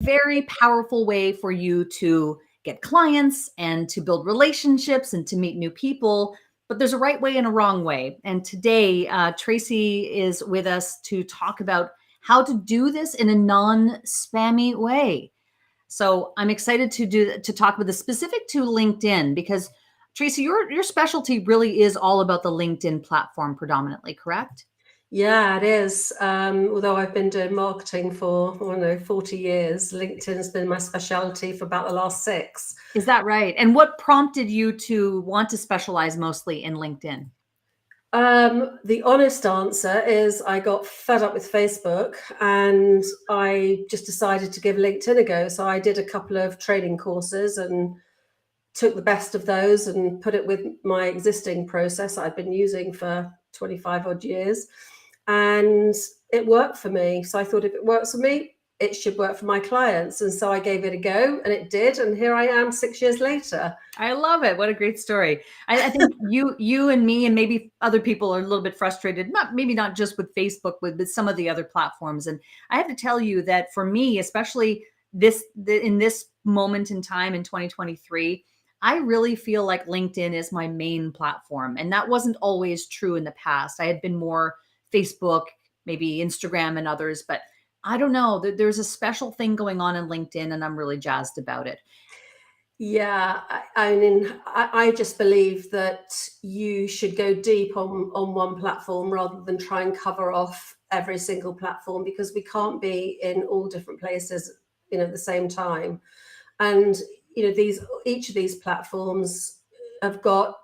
very powerful way for you to get clients and to build relationships and to meet new people. But there's a right way and a wrong way. And today, Tracy is with us to talk about how to do this in a non-spammy way. So I'm excited to talk about this specific to LinkedIn, because Tracy, your specialty really is all about the LinkedIn platform predominantly, correct? Yeah, it is. Although I've been doing marketing for, I don't know, 40 years, LinkedIn's been my specialty for about the last 6. Is that right? And what prompted you to want to specialize mostly in LinkedIn? The honest answer is I got fed up with Facebook and I just decided to give LinkedIn a go. So I did a couple of training courses and took the best of those and put it with my existing process I've been using for 25 odd years. And it worked for me. So I thought, if it works for me, it should work for my clients. And so I gave it a go, and it did. And here I am 6 years later. I love it. What a great story. I think you and me and maybe other people are a little bit frustrated, maybe not just with Facebook, but some of the other platforms. And I have to tell you that for me, especially in this moment in time in 2023, I really feel like LinkedIn is my main platform. And that wasn't always true in the past. I had been more Facebook, maybe Instagram and others, but I don't know. There's a special thing going on in LinkedIn, and I'm really jazzed about it. Yeah, I mean, I just believe that you should go deep on one platform rather than try and cover off every single platform, because we can't be in all different places, at the same time. And each of these platforms have got,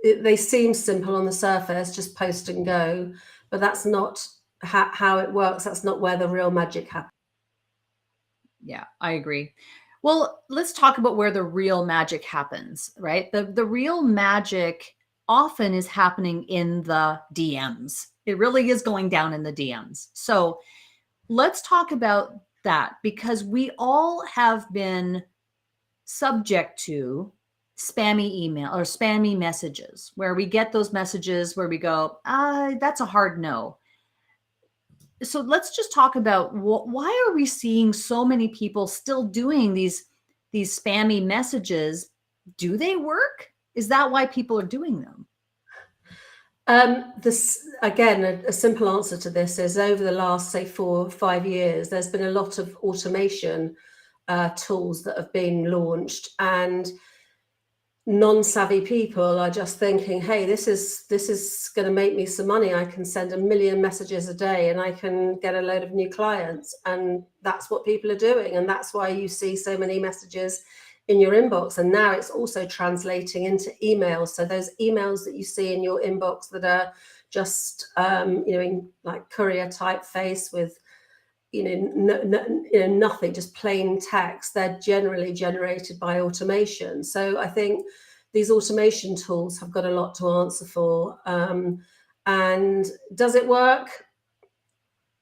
they seem simple on the surface, just post and go, but that's not how it works. That's not where the real magic happens. Yeah, I agree. Well, let's talk about where the real magic happens, right? The real magic often is happening in the DMs. It really is going down in the DMs. So let's talk about that, because we all have been subject to spammy email or spammy messages, where we get those messages where we go, that's a hard no. So let's just talk about why are we seeing so many people still doing these spammy messages? Do they work? Is that why people are doing them? This again, a simple answer to this is, over the last, say, 4 or 5 years, there's been a lot of automation tools that have been launched, and non-savvy people are just thinking, hey, this is going to make me some money. I can send 1 million messages a day and I can get a load of new clients. And that's what people are doing. And that's why you see so many messages in your inbox. And now it's also translating into emails. So those emails that you see in your inbox that are just, in like courier typeface with, nothing, just plain text, they're generally generated by automation. So I think these automation tools have got a lot to answer for. And does it work?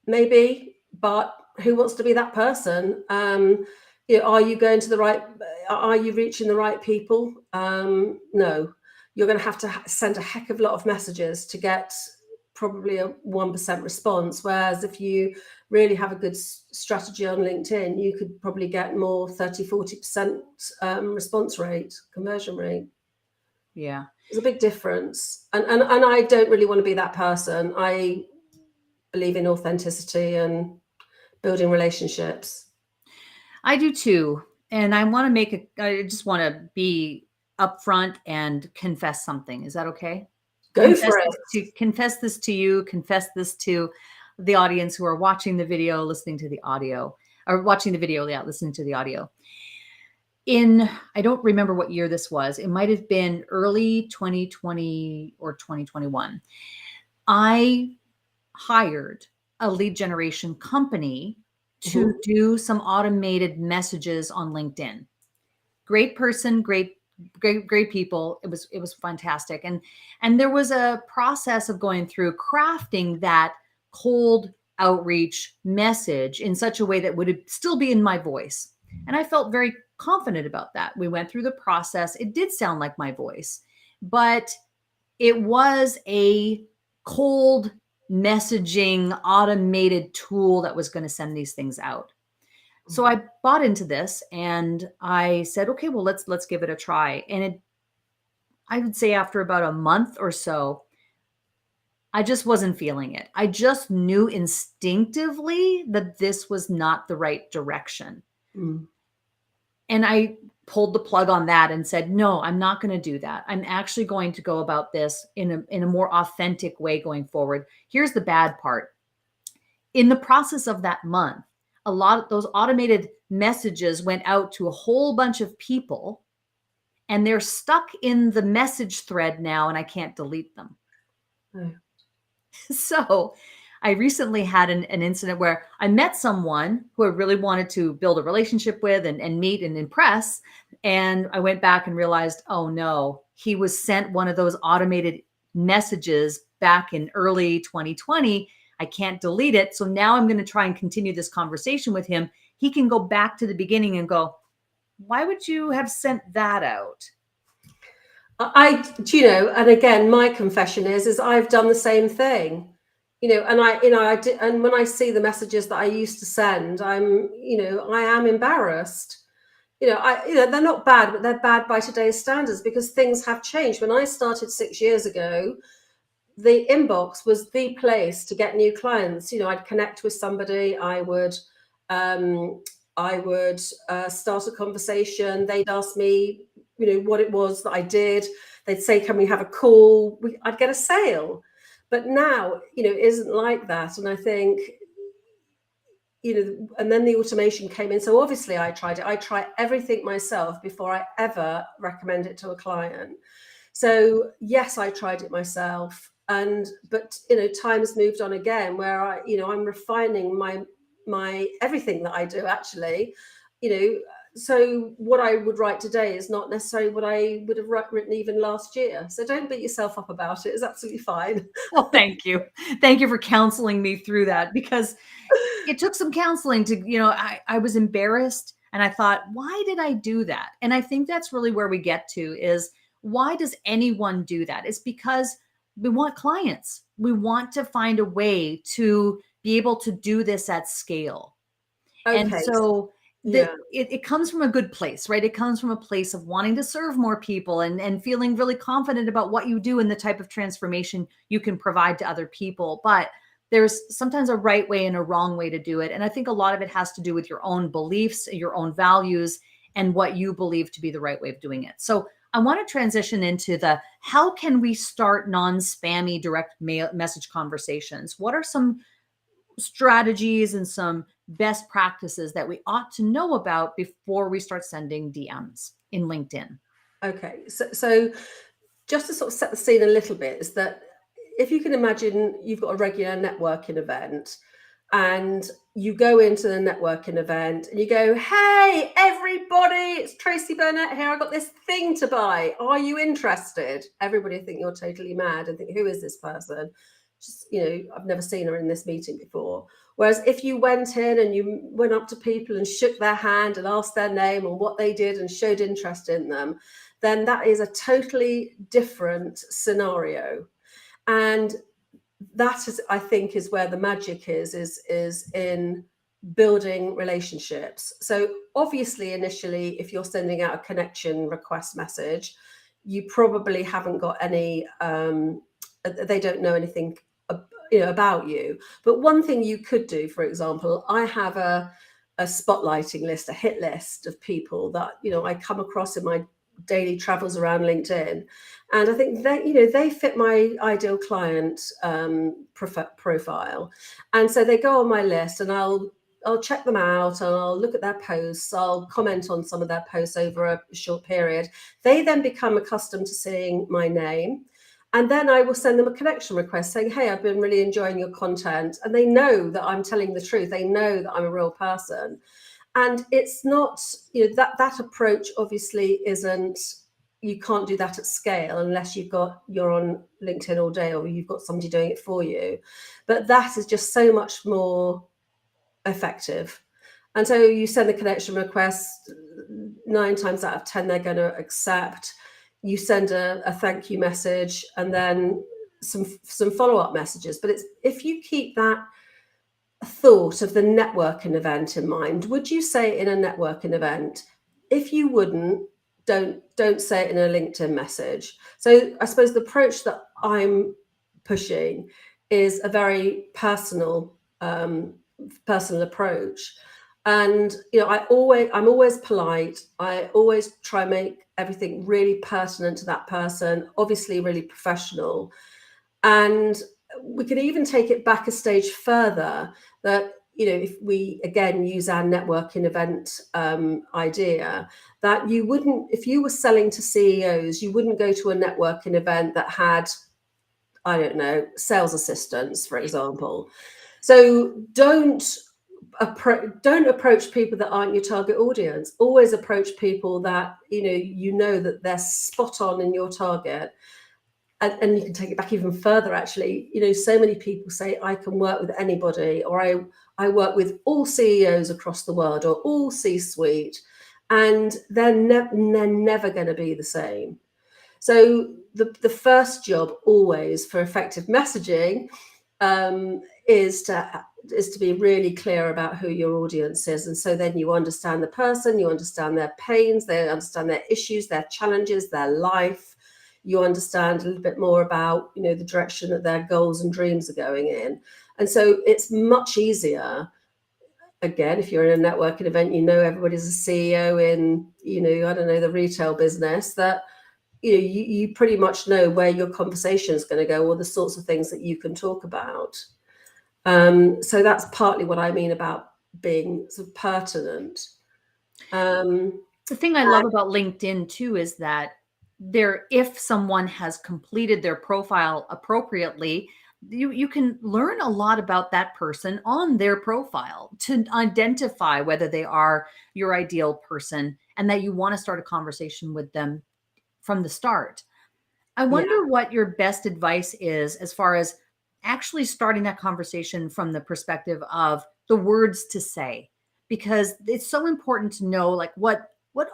Maybe, but who wants to be that person? Are you going to are you reaching the right people? No, you're going to have to send a heck of a lot of messages to get probably a 1% response. Whereas if you really have a good strategy on LinkedIn, you could probably get more 30-40% response rate, conversion rate. Yeah, there's a big difference. And I don't really want to be that person. I believe in authenticity and building relationships. I do too. And I just want to be upfront and confess something. Is that okay? Go for it. Confess this to you, confess this to the audience who are watching the video, listening to the audio, or watching the video, yeah, listening to the audio. I don't remember what year this was. It might have been early 2020 or 2021. I hired a lead generation company to do some automated messages on LinkedIn. Great person, great people. It was fantastic. And there was a process of going through crafting that cold outreach message in such a way that would still be in my voice. And I felt very confident about that. We went through the process. It did sound like my voice, but it was a cold messaging automated tool that was going to send these things out. So I bought into this and I said, okay, well, let's give it a try. And I would say after about a month or so, I just wasn't feeling it. I just knew instinctively that this was not the right direction. Mm. And I pulled the plug on that and said, no, I'm not going to do that. I'm actually going to go about this in a more authentic way going forward. Here's the bad part. In the process of that month, a lot of those automated messages went out to a whole bunch of people and they're stuck in the message thread now and I can't delete them. Oh. So I recently had an incident where I met someone who I really wanted to build a relationship with and meet and impress. And I went back and realized, oh no, he was sent one of those automated messages back in early 2020. I can't delete it. So now I'm going to try and continue this conversation with him. He can go back to the beginning and go, why would you have sent that out? And again, my confession is I've done the same thing, and I did, and when I see the messages that I used to send, I am embarrassed. They're not bad, but they're bad by today's standards because things have changed. When I started 6 years ago, the inbox was the place to get new clients. I'd connect with somebody, I would start a conversation. They'd ask me, what it was that I did. They'd say, can we have a call? I'd get a sale. But now, it isn't like that. And I think, and then the automation came in. So obviously I tried it. I try everything myself before I ever recommend it to a client. So yes, I tried it myself. But time's moved on again where I'm refining my everything that I do actually, so what I would write today is not necessarily what I would have written even last year. So don't beat yourself up about it. It's absolutely fine. Well, thank you. Thank you for counseling me through that because it took some counseling to, I was embarrassed and I thought, why did I do that? And I think that's really where we get to is why does anyone do that? It's because we want clients. We want to find a way to be able to do this at scale. And Okay. so Yeah. it comes from a good place, right? It comes from a place of wanting to serve more people and feeling really confident about what you do and the type of transformation you can provide to other people. But there's sometimes a right way and a wrong way to do it. And I think a lot of it has to do with your own beliefs, your own values, and what you believe to be the right way of doing it. So I want to transition into how can we start non-spammy direct mail message conversations? What are some strategies and some best practices that we ought to know about before we start sending DMs in LinkedIn? Okay. So just to sort of set the scene a little bit is that if you can imagine you've got a regular networking event and you go into the networking event and you go, hey, everybody, it's Tracy Burnett here. I got this thing to buy. Are you interested? Everybody think you're totally mad and think, who is this person? Just, I've never seen her in this meeting before. Whereas if you went in and you went up to people and shook their hand and asked their name and what they did and showed interest in them, then that is a totally different scenario. And that is, I think, is where the magic is in building relationships. So obviously, initially, if you're sending out a connection request message, you probably haven't got any, they don't know anything about you. But one thing you could do, for example, I have a spotlighting list, a hit list of people that, I come across in my daily travels around LinkedIn. And I think they fit my ideal client profile. And so they go on my list and I'll check them out and I'll look at their posts. I'll comment on some of their posts over a short period. They then become accustomed to seeing my name. And then I will send them a connection request saying, hey, I've been really enjoying your content. And they know that I'm telling the truth. They know that I'm a real person. And it's not, that approach obviously isn't, you can't do that at scale unless you're on LinkedIn all day or you've got somebody doing it for you. But that is just so much more effective. And so you send the connection request, 9 times out of 10, they're going to accept. You send a thank you message and then some follow-up messages. But if you keep that thought of the networking event in mind, would you say in a networking event, if you wouldn't, don't say it in a LinkedIn message? So I suppose the approach that I'm pushing is a very personal approach. And I'm always polite. I always try and make everything really pertinent to that person, obviously really professional. And we could even take it back a stage further, that if we again use our networking event idea, that you wouldn't, if you were selling to CEOs, you wouldn't go to a networking event that had, I don't know, sales assistants, for example. So don't approach people that aren't your target audience. Always approach people that that they're spot on in your target. And you can take it back even further, actually. So many people say, I can work with anybody, or I work with all CEOs across the world, or all C-suite, and they're never going to be the same. So the first job always for effective messaging is to be really clear about who your audience is. And so then you understand the person, you understand their pains, they understand their issues, their challenges, their life. You understand a little bit more about, the direction that their goals and dreams are going in. And so it's much easier. Again, if you're in a networking event, everybody's a CEO in, I don't know, the retail business, that, you pretty much know where your conversation is going to go, or the sorts of things that you can talk about. So that's partly what I mean about being sort of pertinent. The thing I love about LinkedIn too is that if someone has completed their profile appropriately, you can learn a lot about that person on their profile to identify whether they are your ideal person and that you want to start a conversation with them from the start. I wonder what your best advice is as far as actually starting that conversation from the perspective of the words to say, because it's so important to know, like, what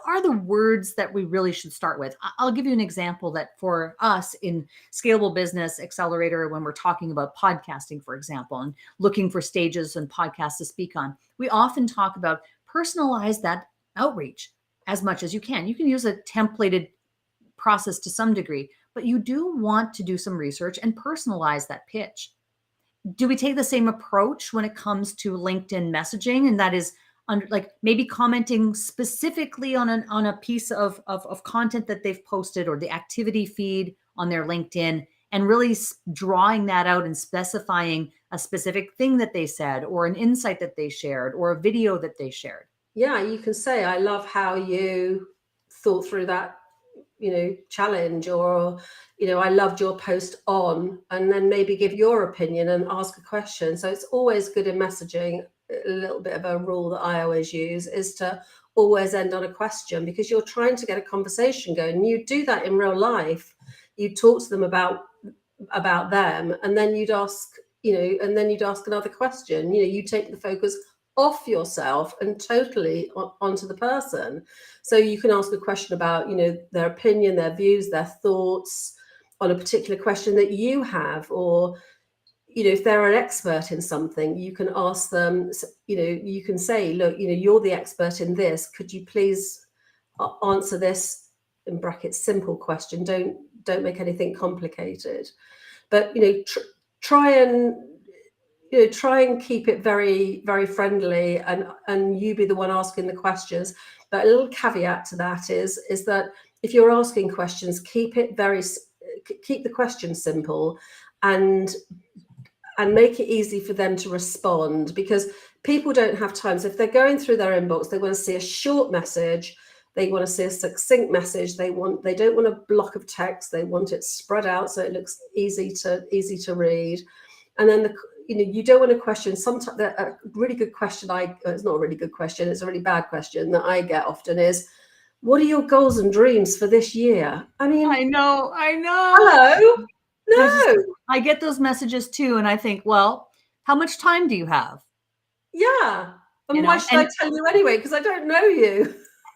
are the words that we really should start with. I'll give you an example that for us in Scalable Business Accelerator, when we're talking about podcasting, for example, and looking for stages and podcasts to speak on, we often talk about personalize that outreach as much as you can. You can use a templated process to some degree, but you do want to do some research and personalize that pitch. Do we take the same approach when it comes to LinkedIn messaging? And that is like maybe commenting specifically on a piece of content that they've posted, or the activity feed on their LinkedIn, and really drawing that out and specifying a specific thing that they said, or an insight that they shared, or a video that they shared. Yeah, you can say, I love how you thought through that challenge, or I loved your post on, and then maybe give your opinion and ask a question. So it's always good in messaging. A little bit of a rule that I always use is to always end on a question, because you're trying to get a conversation going. You do that in real life. You talk to them about them, and then you'd ask another question. You take the focus off yourself and totally onto the person. So you can ask a question about, their opinion, their views, their thoughts on a particular question that you have, or, if they're an expert in something, you can ask them, you can say, look, you're the expert in this. Could you please answer this, in brackets, simple question? Don't make anything complicated, but, try and keep it very, very friendly, and you be the one asking the questions. But a little caveat to that is that if you're asking questions, keep the question simple, and make it easy for them to respond, because people don't have time. So if they're going through their inbox, they want to see a short message, they want to see a succinct message, they don't want a block of text, they want it spread out so it looks easy to read. And then you don't want to question. Sometimes a really good question, it's not a really good question, it's a really bad question that I get often, is, what are your goals and dreams for this year? I mean, I know. Hello? No. I get those messages too, and I think, well, how much time do you have? Yeah. And why should I tell you anyway? Because I don't know you.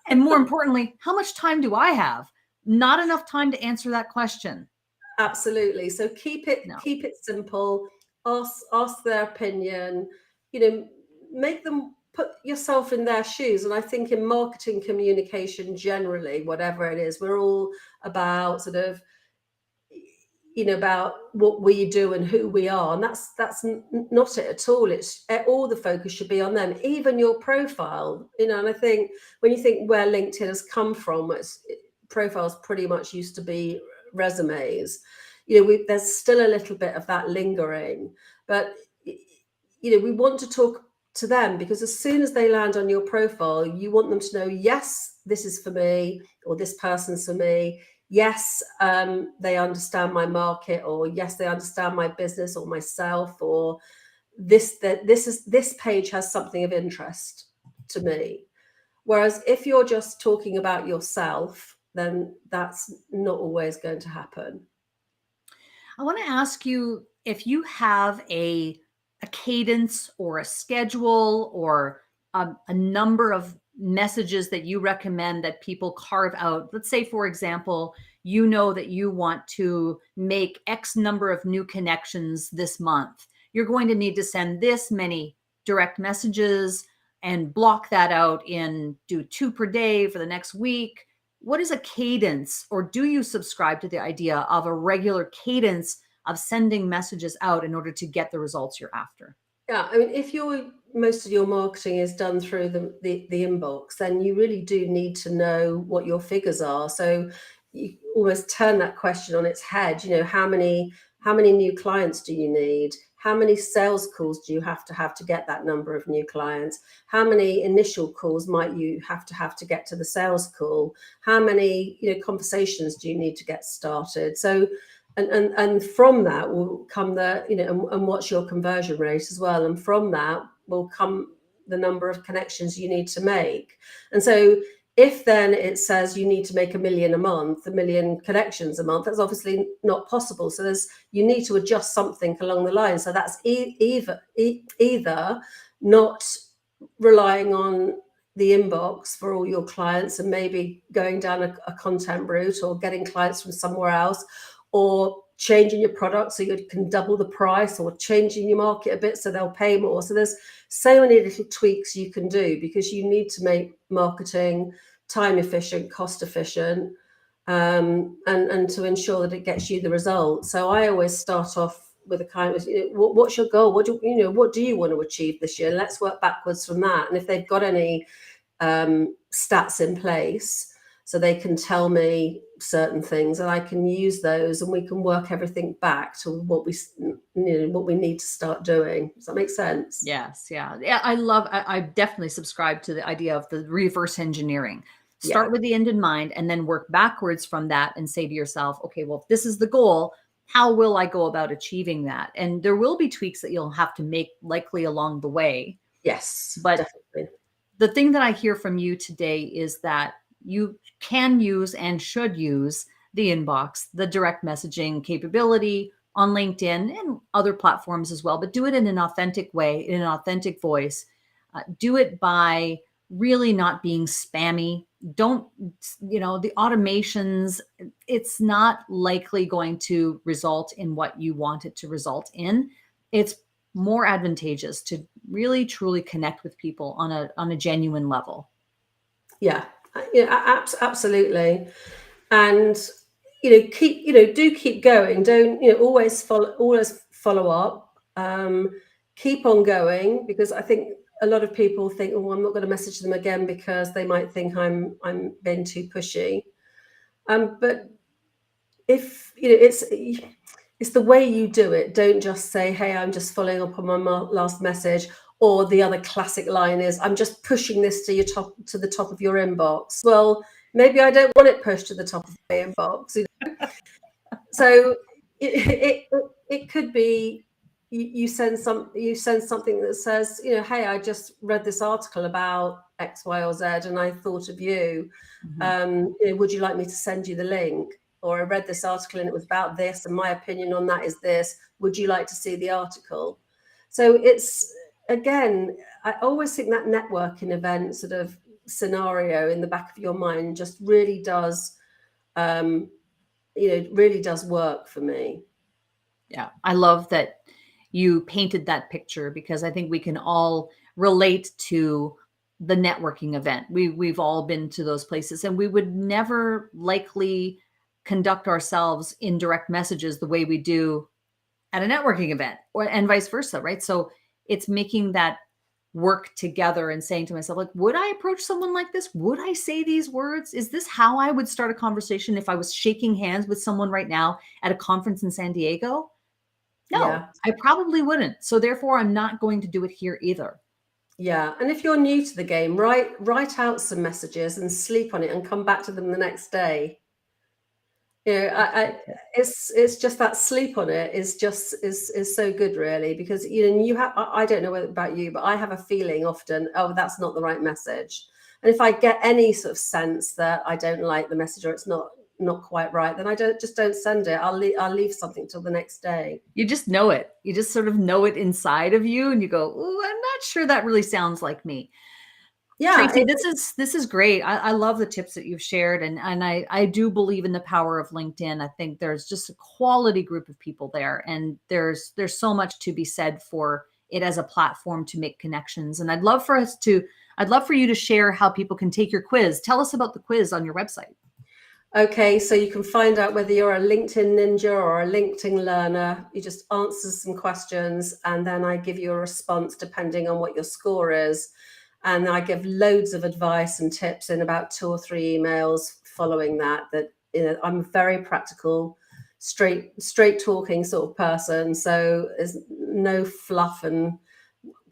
And more importantly, how much time do I have? Not enough time to answer that question. Absolutely. So keep it simple. Ask their opinion. make them put yourself in their shoes. And I think in marketing communication generally, whatever it is, we're all about sort of, about what we do and who we are, and that's not it at all. It's all the focus should be on them, even your profile. And I think when you think where LinkedIn has come from, profiles pretty much used to be resumes. There's still a little bit of that lingering, but we want to talk to them, because as soon as they land on your profile, you want them to know, yes, this is for me, or this person's for me. Yes, they understand my market, or yes, they understand my business or myself, or this page has something of interest to me. Whereas if you're just talking about yourself, then that's not always going to happen. I want to ask you if you have a cadence or a schedule or a number of messages that you recommend that people carve out. Let's say, for example, you know that you want to make X number of new connections this month. You're going to need to send this many direct messages and block that out do 2 per day for the next week. What is a cadence, or do you subscribe to the idea of a regular cadence of sending messages out in order to get the results you're after? Yeah, I mean, if most of your marketing is done through the inbox, then you really do need to know what your figures are. So you almost turn that question on its head. How many new clients do you need? How many sales calls do you have to get that number of new clients? How many initial calls might you have to get to the sales call? How many conversations do you need to get started? So, and from that will come and what's your conversion rate as well, and from that will come the number of connections you need to make. And so if then it says you need to make 1 million a month, 1 million connections a month, that's obviously not possible. So you need to adjust something along the line. So that's either not relying on the inbox for all your clients and maybe going down a content route, or getting clients from somewhere else, or changing your product so you can double the price, or changing your market a bit so they'll pay more. So there's so many little tweaks you can do, because you need to make marketing time efficient, cost efficient, and to ensure that it gets you the results. So I always start off with a kind of, what's your goal? What do you want to achieve this year? Let's work backwards from that. And if they've got any stats in place, so they can tell me certain things, and I can use those, and we can work everything back to what we need to start doing. Does that make sense? Yes. Yeah. I definitely subscribe to the idea of the reverse engineering. Start with the end in mind, and then work backwards from that and say to yourself, okay, well, if this is the goal, how will I go about achieving that? And there will be tweaks that you'll have to make likely along the way. Yes, but definitely. The thing that I hear from you today is that you can use and should use the inbox, the direct messaging capability on LinkedIn and other platforms as well, but do it in an authentic way, in an authentic voice. Do it by really not being spammy. Don't, the automations, it's not likely going to result in what you want it to result in. It's more advantageous to really truly connect with people on a genuine level. Yeah, absolutely. And do keep going. Don't always follow up. Keep on going, because I think a lot of people think, oh, I'm not going to message them again because they might think I'm being too pushy. But if it's the way you do it. Don't just say, hey, I'm just following up on my last message. Or the other classic line is, I'm just pushing this to the top of your inbox. Well, maybe I don't want it pushed to the top of my inbox. So it could be you send something that says, hey, I just read this article about X, Y, or Z, and I thought of you. Mm-hmm. Would you like me to send you the link? Or I read this article and it was about this, and my opinion on that is this. Would you like to see the article? So it's, again, I always think that networking event sort of scenario in the back of your mind just really does, really does work for me. Yeah, I love that you painted that picture, because I think we can all relate to the networking event. We've all been to those places, and we would never likely conduct ourselves in direct messages the way we do at a networking event, or and vice versa, right? So it's making that work together and saying to myself, like, would I approach someone like this? Would I say these words? Is this how I would start a conversation if I was shaking hands with someone right now at a conference in San Diego? No, Yeah. I probably wouldn't. So therefore, I'm not going to do it here either. Yeah. And if you're new to the game, write out some messages and sleep on it and come back to them the next day. You know, That's a good tip. it's just that sleep on it is so good, really, because you have, I don't know about you, but I have a feeling often, oh, that's not the right message. And if I get any sort of sense that I don't like the message, or it's not quite right, then I don't send it. I'll leave something till the next day. You just know it. You just sort of know it inside of you, and you go, "Ooh, I'm not sure that really sounds like me." Yeah, Tracy, this is great. I love the tips that you've shared, and I do believe in the power of LinkedIn. I think there's just a quality group of people there, and there's so much to be said for it as a platform to make connections. And I'd love for you to share how people can take your quiz. Tell us about the quiz on your website. okay, so you can find out whether you're a LinkedIn ninja or a LinkedIn learner. You just answer some questions, and then I give you a response depending on what your score is. And I give loads of advice and tips in about 2 or 3 emails following that. I'm a very practical, straight talking sort of person. So there's no fluff, and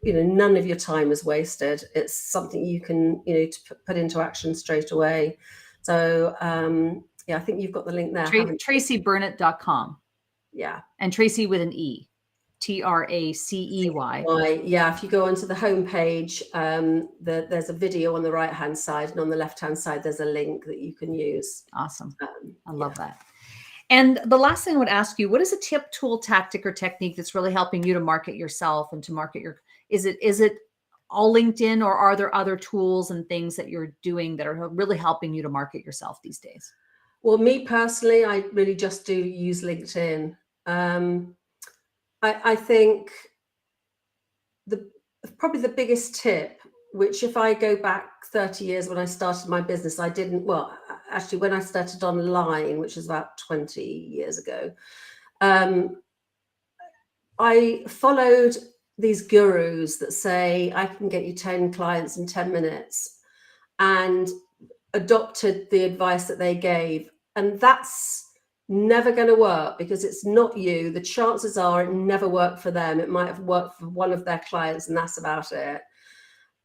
none of your time is wasted. It's something you can to put into action straight away. So yeah, I think you've got the link there, haven't you? TracyBurnett.com. Yeah. And Tracy with an E. Tracey. Yeah, if you go onto the homepage, there's a video on the right-hand side, and on the left-hand side, there's a link that you can use. Awesome. I love Yeah. that. And the last thing I would ask you, what is a tip, tool, tactic, or technique that's really helping you to market yourself and to market your, is it all LinkedIn, or are there other tools and things that you're doing that are really helping you to market yourself these days? Well, me personally, I really just do use LinkedIn. I think the probably the biggest tip, which if I go back 30 years when I started my business, I didn't, well, actually when I started online, which is about 20 years ago, I followed these gurus that say, I can get you 10 clients in 10 minutes, and adopted the advice that they gave. And that's never going to work, because it's not you. The chances are it never worked for them. It might have worked for one of their clients, and that's about it.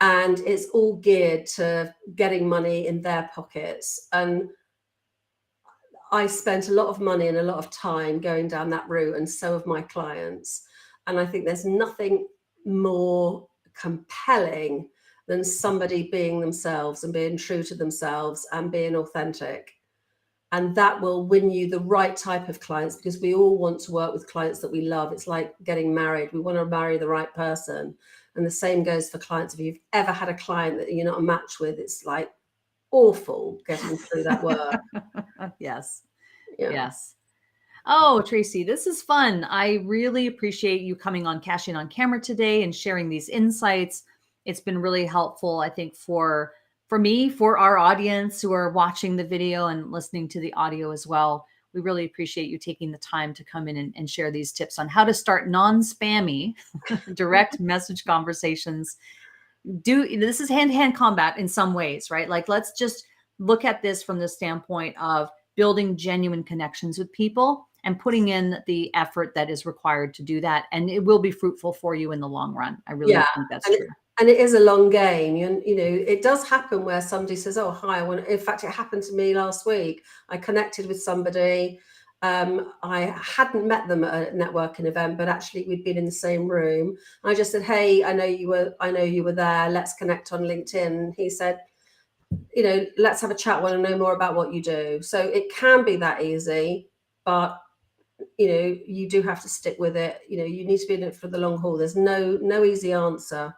And it's all geared to getting money in their pockets. And I spent a lot of money and a lot of time going down that route, and so have my clients. And I think there's nothing more compelling than somebody being themselves and being true to themselves and being authentic. And that will win you the right type of clients, because we all want to work with clients that we love. It's like getting married. We want to marry the right person. And the same goes for clients. If you've ever had a client that you're not a match with, it's like awful getting through that work. Yes. Yeah. Yes. Oh, Tracy, this is fun. I really appreciate you coming on Cash In on Camera today and sharing these insights. It's been really helpful, I think, for me, for our audience who are watching the video and listening to the audio as well. We really appreciate you taking the time to come in and share these tips on how to start non-spammy direct message conversations. This is hand-to-hand combat in some ways, right? Like, let's just look at this from the standpoint of building genuine connections with people and putting in the effort that is required to do that. And it will be fruitful for you in the long run. I really think that's and true. and it is a long game. It does happen where somebody says, oh, hi, in fact, it happened to me last week. I connected with somebody. I hadn't met them at a networking event, but actually we'd been in the same room. I just said, hey, I know you were there. Let's connect on LinkedIn. And he said, let's have a chat. I want to know more about what you do. So it can be that easy, but you do have to stick with it. You need to be in it for the long haul. There's no easy answer.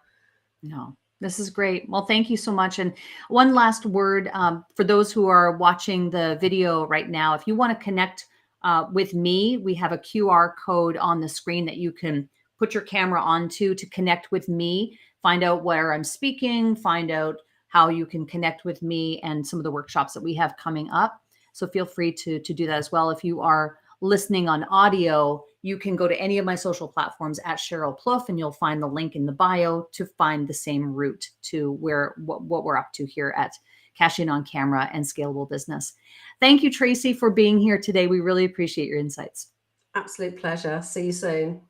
No, this is great. Well, thank you so much. And one last word for those who are watching the video right now, if you want to connect with me, we have a QR code on the screen that you can put your camera on to connect with me, find out where I'm speaking, find out how you can connect with me and some of the workshops that we have coming up. So feel free to do that as well. If you are listening on audio, you can go to any of my social platforms at Cheryl Plouffe, and you'll find the link in the bio to find the same route to what we're up to here at Cash In on Camera and Scalable Business. Thank you, Tracy, for being here today. We really appreciate your insights. Absolute pleasure. See you soon.